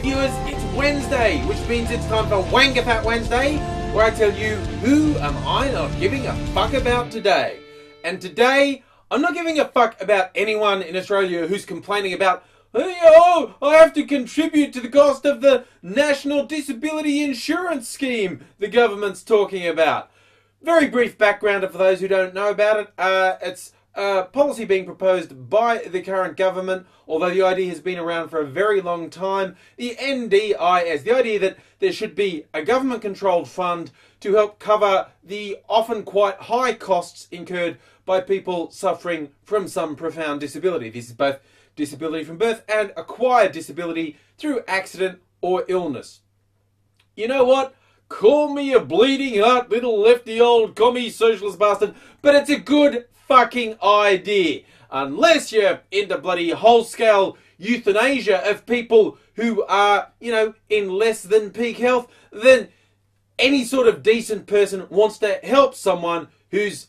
viewers, it's Wednesday, which means it's time for WAINGAFAT Wednesday, where I tell you who am I not giving a fuck about today. And today, I'm not giving a fuck about anyone in Australia who's complaining about, oh, I have to contribute to the cost of the National Disability Insurance Scheme the government's talking about. Very brief background for those who don't know about it. It's a policy being proposed by the current government, although the idea has been around for a very long time. The NDIS, the idea that there should be a government-controlled fund to help cover the often quite high costs incurred by people suffering from some profound disability. This is both disability from birth and acquired disability through accident or illness. You know what? Call me a bleeding heart little lefty old commie socialist bastard, but it's a good fucking idea. Unless you're into bloody whole-scale euthanasia of people who are, in less than peak health, then any sort of decent person wants to help someone who's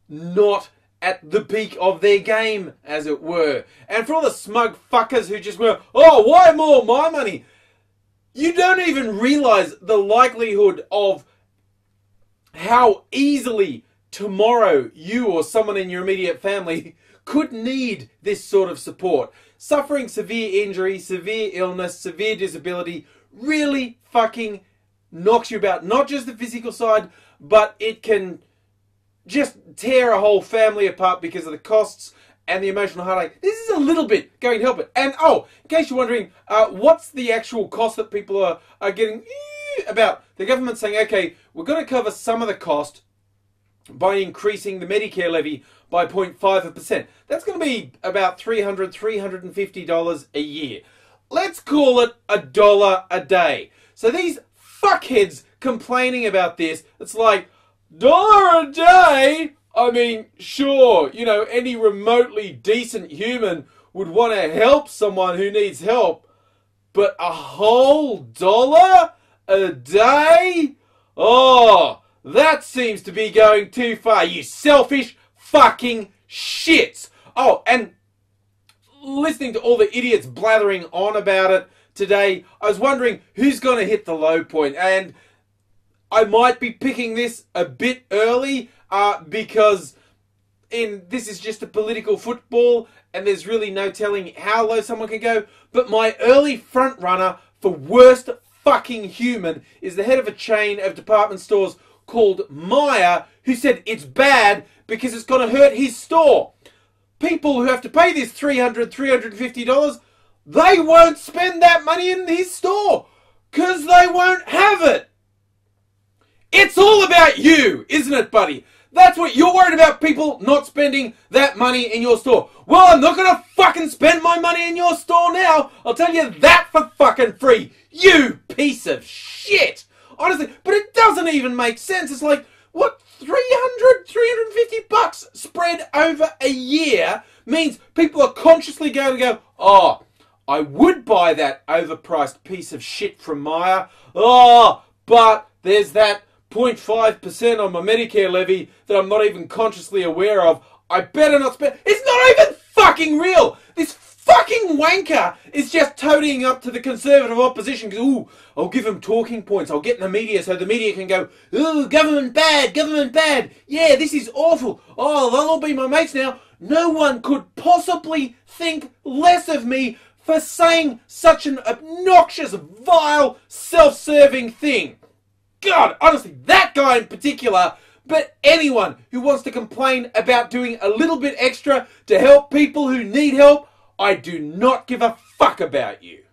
not at the peak of their game, as it were. And for all the smug fuckers who just were, oh, why more my money? You don't even realise the likelihood of how easily tomorrow you or someone in your immediate family could need this sort of support. Suffering severe injury, severe illness, severe disability really fucking knocks you about. Not just the physical side, but it can just tear a whole family apart because of the costs and the emotional heartache. This is a little bit going to help it. And oh, in case you're wondering, what's the actual cost that people are getting about? The government's saying, okay, we're going to cover some of the cost by increasing the Medicare levy by 0.5%. That's going to be about $300, $350 a year. Let's call it $1 a day. So these fuckheads complaining about this, it's like, $1 a day? I mean, sure, any remotely decent human would want to help someone who needs help, but a whole $1 a day? Oh, that seems to be going too far, you selfish fucking shits. Oh, and listening to all the idiots blathering on about it today, I was wondering who's going to hit the low point. And I might be picking this a bit early because this is just a political football and there's really no telling how low someone can go. But my early front runner for worst fucking human is the head of a chain of department stores called Myer, who said it's bad because it's going to hurt his store. People who have to pay this $300, $350, they won't spend that money in his store because they won't have it. It's all about you, isn't it, buddy? That's what you're worried about, people not spending that money in your store. Well, I'm not going to fucking spend my money in your store now. I'll tell you that for fucking free. You piece of shit. Honestly, but it doesn't even make sense. It's like, what, $300, $350 spread over a year means people are consciously going to go, oh, I would buy that overpriced piece of shit from Myer. Oh, but there's that 0.5% on my Medicare levy that I'm not even consciously aware of. I better not spend. It's not even fucking real. This fucking wanker is just toadying up to the Conservative opposition because, ooh, I'll give them talking points. I'll get in the media so the media can go, ooh, government bad, government bad. Yeah, this is awful. Oh, they'll all be my mates now. No one could possibly think less of me for saying such an obnoxious, vile, self-serving thing. God, honestly, that guy in particular, but anyone who wants to complain about doing a little bit extra to help people who need help, I do not give a fuck about you.